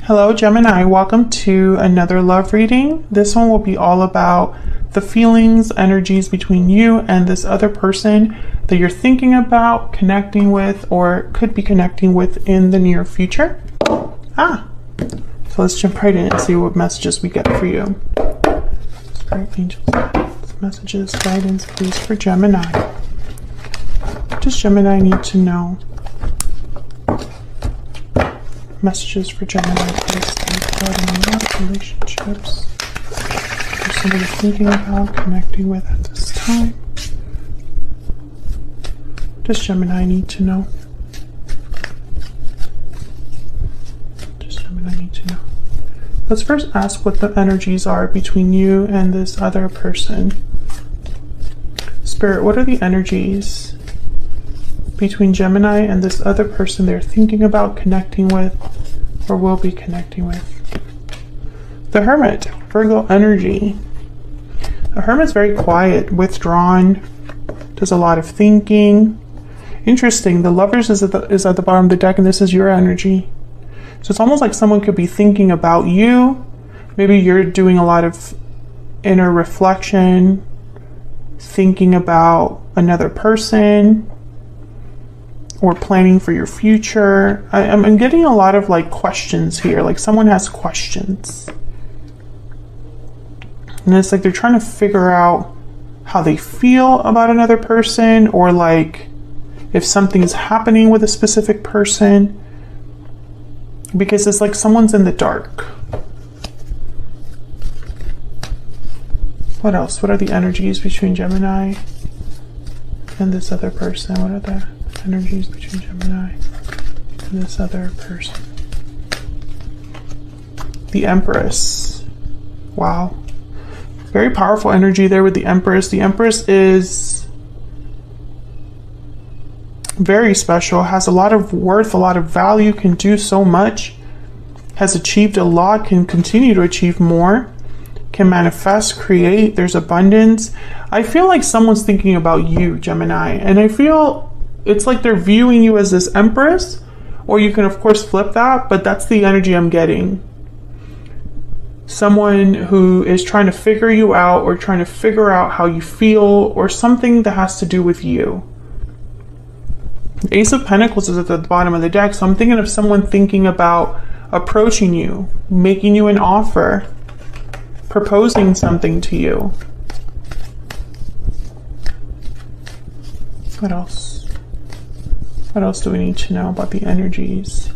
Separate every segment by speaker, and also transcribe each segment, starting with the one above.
Speaker 1: Hello Gemini, welcome to another love reading. This one will be all about the feelings, energies between you and this other person that you're thinking about connecting with or could be connecting with in the near future. So let's jump right in and see what messages we get for you. Spirit angels, messages, guidance, please, for Gemini. What does Gemini need to know? Messages for Gemini, please, regarding love, relationships. There's somebody thinking about connecting with at this time. What does Gemini need to know? What does Gemini need to know? Let's first ask what the energies are between you and this other person. Spirit, what are the energies between Gemini and this other person they're thinking about connecting with or will be connecting with? The Hermit, Virgo energy. The Hermit's very quiet, withdrawn, does a lot of thinking. Interesting, the Lovers is at the bottom of the deck, and this is your energy. So it's almost like someone could be thinking about you. Maybe you're doing a lot of inner reflection, thinking about another person, or planning for your future. I'm getting a lot of like questions here, like someone has questions. And it's like they're trying to figure out how they feel about another person, or like if something's happening with a specific person, because it's like someone's in the dark. What else? What are the energies between Gemini and this other person? What are the energies between Gemini and this other person? The Empress. Wow. Very powerful energy there with the Empress. The Empress is very special, has a lot of worth, a lot of value, can do so much, has achieved a lot, can continue to achieve more, can manifest, create. There's abundance. I feel like someone's thinking about you, Gemini, and I feel it's like they're viewing you as this Empress, or you can of course flip that, but that's the energy I'm getting. Someone who is trying to figure you out, or trying to figure out how you feel, or something that has to do with you. The Ace of Pentacles is at the bottom of the deck, so I'm thinking of someone thinking about approaching you, making you an offer, proposing something to you. What else? What else do we need to know about the energies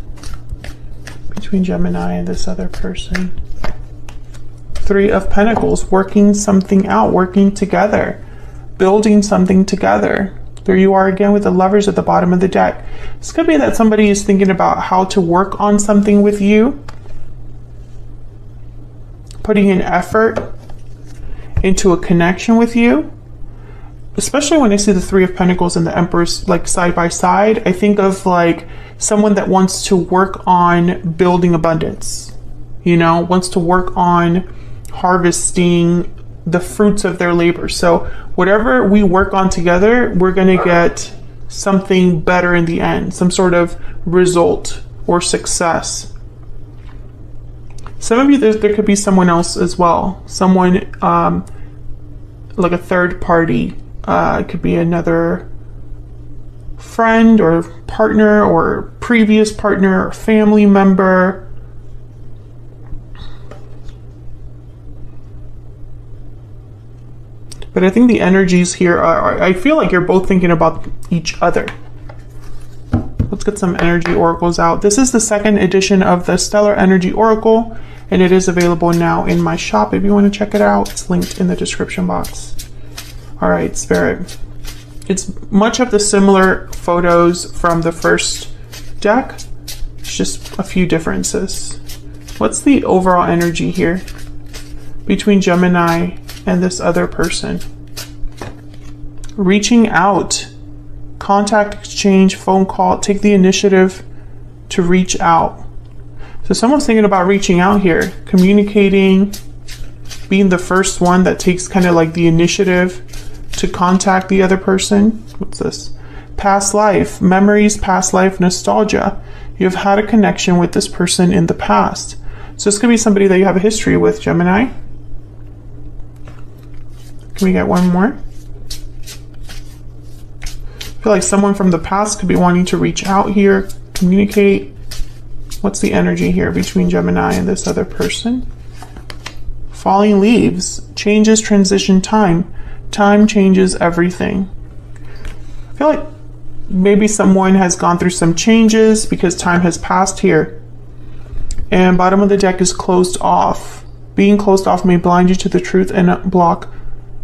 Speaker 1: between Gemini and this other person? Three of Pentacles, working something out, working together, building something together. There you are again with the Lovers at the bottom of the deck. This could be that somebody is thinking about how to work on something with you, putting in effort into a connection with you. Especially when I see the Three of Pentacles and the Empress like side by side, I think of like someone that wants to work on building abundance, you know, wants to work on harvesting the fruits of their labor. So whatever we work on together, we're going to get something better in the end, some sort of result or success. Some of you, there could be someone else as well, someone like a third party. It could be another friend or partner or previous partner or family member. But I think the energies here are, I feel like you're both thinking about each other. Let's get some energy oracles out. This is the second edition of the Stellar Energy Oracle, and it is available now in my shop if you want to check it out. It's linked in the description box. All right, Spirit. It's much of the similar photos from the first deck. It's just a few differences. What's the overall energy here between Gemini and this other person? Reaching out, contact exchange, phone call, take the initiative to reach out. So someone's thinking about reaching out here, communicating, being the first one that takes kind of like the initiative to contact the other person. What's this? past life, memories, past life, nostalgia. You've had a connection with this person in the past. So this could be somebody that you have a history with, Gemini. Can we get one more? I feel like someone from the past could be wanting to reach out here, communicate. What's the energy here between Gemini and this other person? Falling leaves, changes, transition, time. Time changes everything. I feel like maybe someone has gone through some changes because time has passed here. And bottom of the deck is closed off. Being closed off may blind you to the truth and block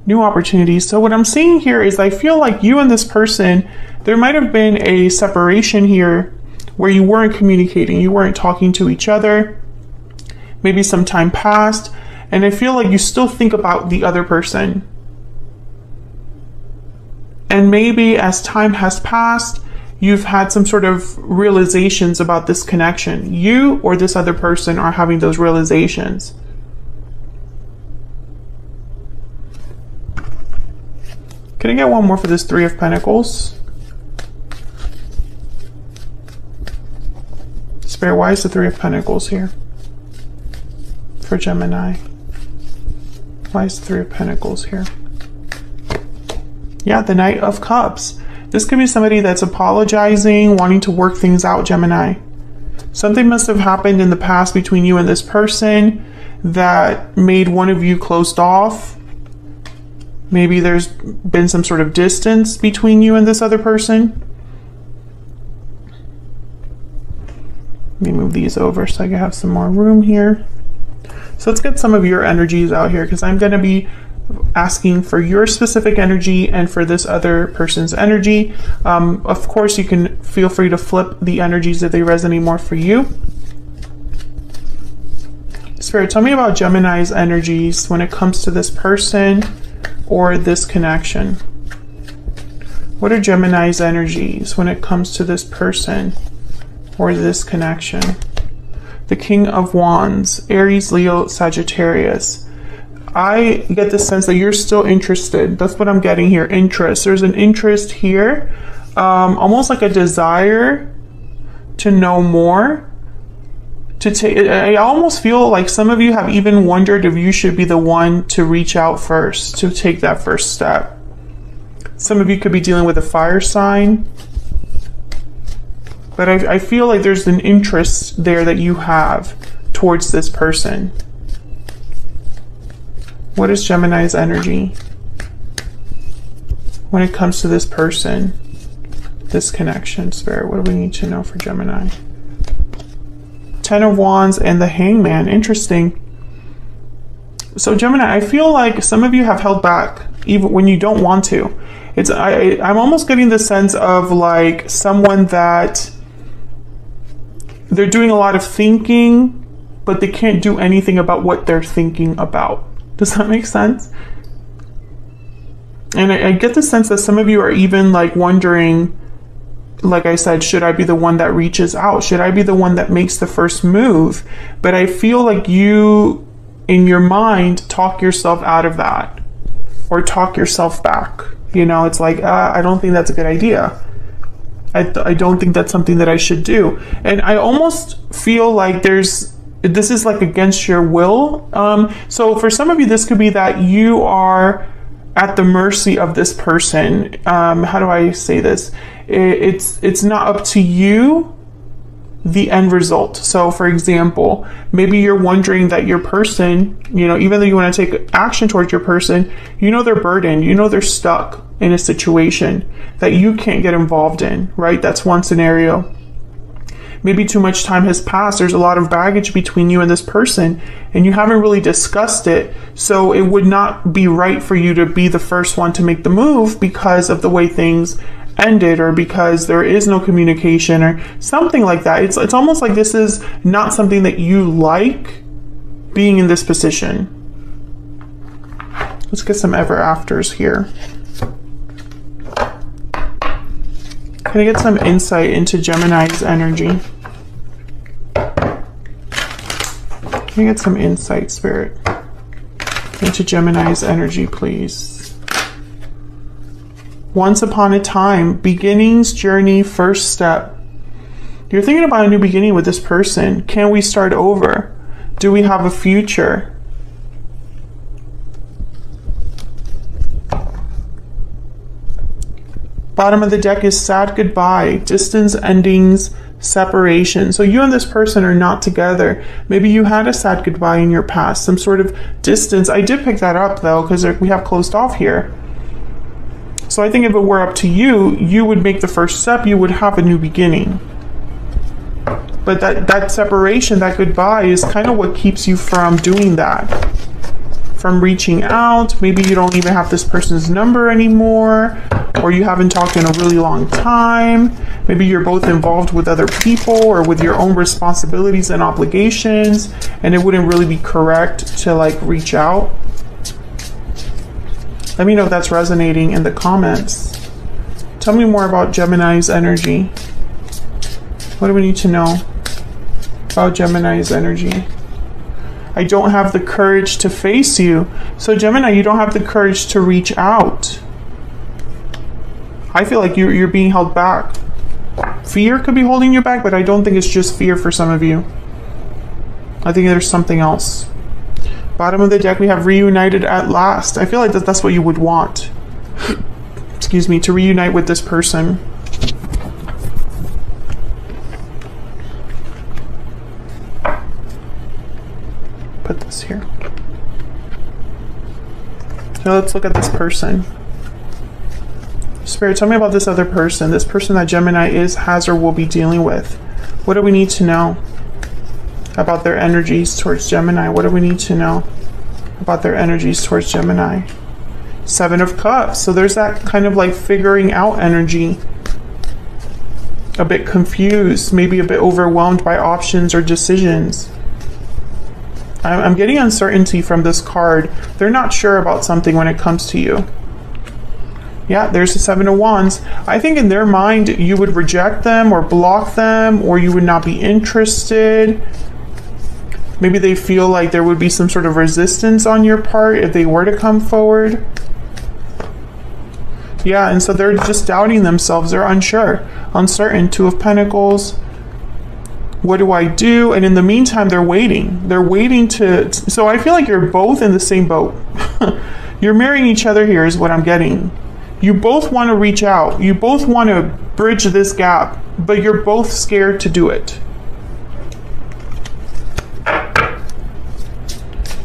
Speaker 1: new opportunities. So what I'm seeing here is I feel like you and this person, there might have been a separation here where you weren't communicating, you weren't talking to each other. Maybe some time passed, and I feel like you still think about the other person. And maybe as time has passed, you've had some sort of realizations about this connection. You or this other person are having those realizations. Can I get one more for this Three of Pentacles? Spirit, why is the Three of Pentacles here for Gemini? Why is the Three of Pentacles here? Yeah, the Knight of Cups. This could be somebody that's apologizing, wanting to work things out, Gemini. Something must have happened in the past between you and this person that made one of you closed off. Maybe there's been some sort of distance between you and this other person. Let me move these over so I can have some more room here. So let's get some of your energies out here, because I'm going to be asking for your specific energy and for this other person's energy. Of course, you can feel free to flip the energies if they resonate more for you. Spirit, tell me about Gemini's energies when it comes to this person or this connection. What are Gemini's energies when it comes to this person or this connection? The King of Wands, Aries, Leo, Sagittarius. I get the sense that you're still interested. That's what I'm getting here. Interest. There's an interest here, almost like a desire to know more. I almost feel like some of you have even wondered if you should be the one to reach out first, to take that first step. Some of you could be dealing with a fire sign. But I feel like there's an interest there that you have towards this person. What is Gemini's energy when it comes to this person, this connection? Spirit, what do we need to know for Gemini? Ten of Wands and the Hangman. Interesting. So Gemini, I feel like some of you have held back even when you don't want to. I'm almost getting the sense of like someone that they're doing a lot of thinking, but they can't do anything about what they're thinking about. Does that make sense? And I get the sense that some of you are even like wondering, like I said, should I be the one that reaches out? Should I be the one that makes the first move? But I feel like you, in your mind, talk yourself out of that or talk yourself back. You know, it's like, I don't think that's a good idea. I don't think that's something that I should do. And I almost feel like this is like against your will. So for some of you, this could be that you are at the mercy of this person. How do I say this? It's not up to you, the end result. So for example, maybe you're wondering that your person, you know, even though you want to take action towards your person, you know, they're burdened, you know, they're stuck in a situation that you can't get involved in, right? That's one scenario. Maybe too much time has passed. There's a lot of baggage between you and this person, and you haven't really discussed it. So it would not be right for you to be the first one to make the move because of the way things ended, or because there is no communication or something like that. It's almost like this is not something that you like, being in this position. Let's get some ever afters here. Can I get some insight into Gemini's energy? Can I get some insight, Spirit, into Gemini's energy, please? Once upon a time, beginnings, journey, first step. You're thinking about a new beginning with this person. Can we start over? Do we have a future? Bottom of the deck is sad goodbye, distance, endings, separation. So you and this person are not together. Maybe you had a sad goodbye in your past, some sort of distance. I did pick that up though, because we have closed off here. So I think if it were up to you, you would make the first step, you would have a new beginning. But that separation, that goodbye is kind of what keeps you from doing that. From reaching out. Maybe you don't even have this person's number anymore, or you haven't talked in a really long time. Maybe you're both involved with other people or with your own responsibilities and obligations, and it wouldn't really be correct to like reach out. Let me know if that's resonating in the comments. Tell me more about Gemini's energy. What do we need to know about Gemini's energy? I don't have the courage to face you. So Gemini, you don't have the courage to reach out. I feel like you're being held back. Fear could be holding you back, but I don't think it's just fear for some of you. I think there's something else. Bottom of the deck, we have reunited at last. I feel like that's what you would want. Excuse me, to reunite with this person. Put this here. So let's look at this person. Spirit, tell me about this other person. This person that Gemini is, has, or will be dealing with. What do we need to know about their energies towards Gemini? What do we need to know about their energies towards Gemini? Seven of Cups. So there's that kind of like figuring out energy. A bit confused, maybe a bit overwhelmed by options or decisions. I'm getting uncertainty from this card. They're not sure about something when it comes to you. Yeah, there's the Seven of Wands. I think in their mind, you would reject them or block them, or you would not be interested. Maybe they feel like there would be some sort of resistance on your part if they were to come forward. Yeah, and so they're just doubting themselves. They're unsure, uncertain. Two of Pentacles. What do I do? And in the meantime, they're waiting. They're waiting to... So I feel like you're both in the same boat. You're marrying each other here is what I'm getting. You both want to reach out. You both want to bridge this gap, but you're both scared to do it.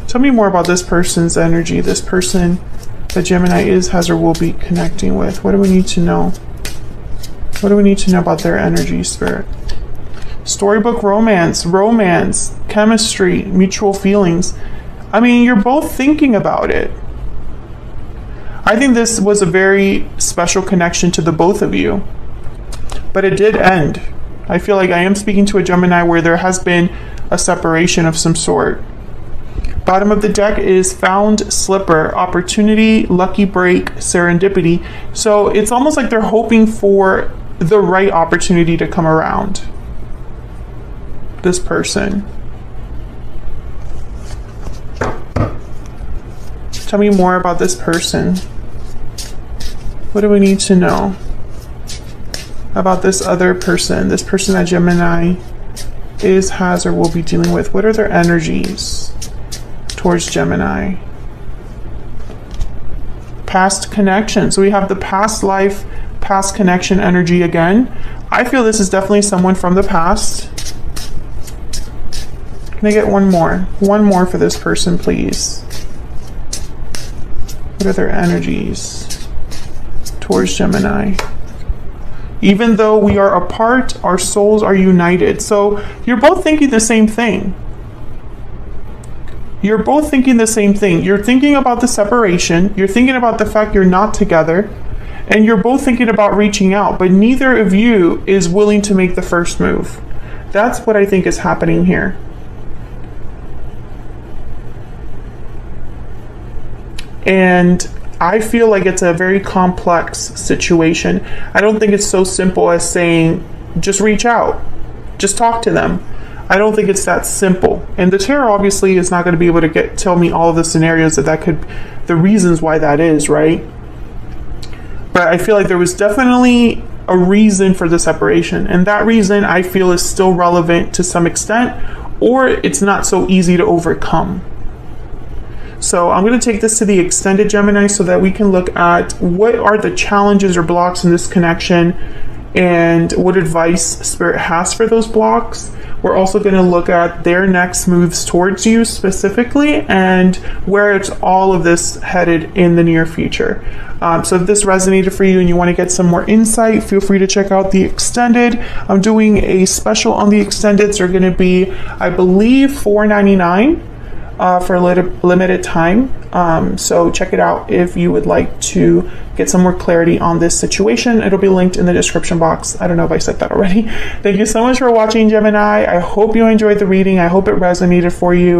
Speaker 1: Tell me more about this person's energy. This person that Gemini is, has, or will be connecting with. What do we need to know? What do we need to know about their energy, Spirit? Storybook romance, chemistry, mutual feelings. I mean, you're both thinking about it. I think this was a very special connection to the both of you. But it did end. I feel like I am speaking to a Gemini where there has been a separation of some sort. Bottom of the deck is found slipper, opportunity, lucky break, serendipity. So it's almost like they're hoping for the right opportunity to come around. This person. Tell me more about this person. What do we need to know about this other person? This person that Gemini is, has, or will be dealing with. What are their energies towards Gemini? Past connection. So we have the past life, past connection energy again. I feel this is definitely someone from the past. Can I get one more? One more for this person, please. What are their energies towards Gemini? Even though we are apart, our souls are united. So you're both thinking the same thing. You're both thinking the same thing. You're thinking about the separation. You're thinking about the fact you're not together. And you're both thinking about reaching out. But neither of you is willing to make the first move. That's what I think is happening here. And I feel like it's a very complex situation. I don't think it's so simple as saying, just reach out, just talk to them. I don't think it's that simple. And the tarot obviously is not going to be able to tell me all of the scenarios that could, the reasons why that is, right? But I feel like there was definitely a reason for the separation, and that reason I feel is still relevant to some extent, or it's not so easy to overcome. So I'm going to take this to the extended Gemini so that we can look at what are the challenges or blocks in this connection and what advice Spirit has for those blocks. We're also going to look at their next moves towards you specifically and where it's all of this headed in the near future. So if this resonated for you and you want to get some more insight, feel free to check out the extended. I'm doing a special on the extended. So they're going to be, I believe, $4.99 for a limited time. So check it out if you would like to get some more clarity on this situation. It'll be linked in the description box. I don't know if I said that already. Thank you so much for watching, Gemini. I hope you enjoyed the reading. I hope it resonated for you.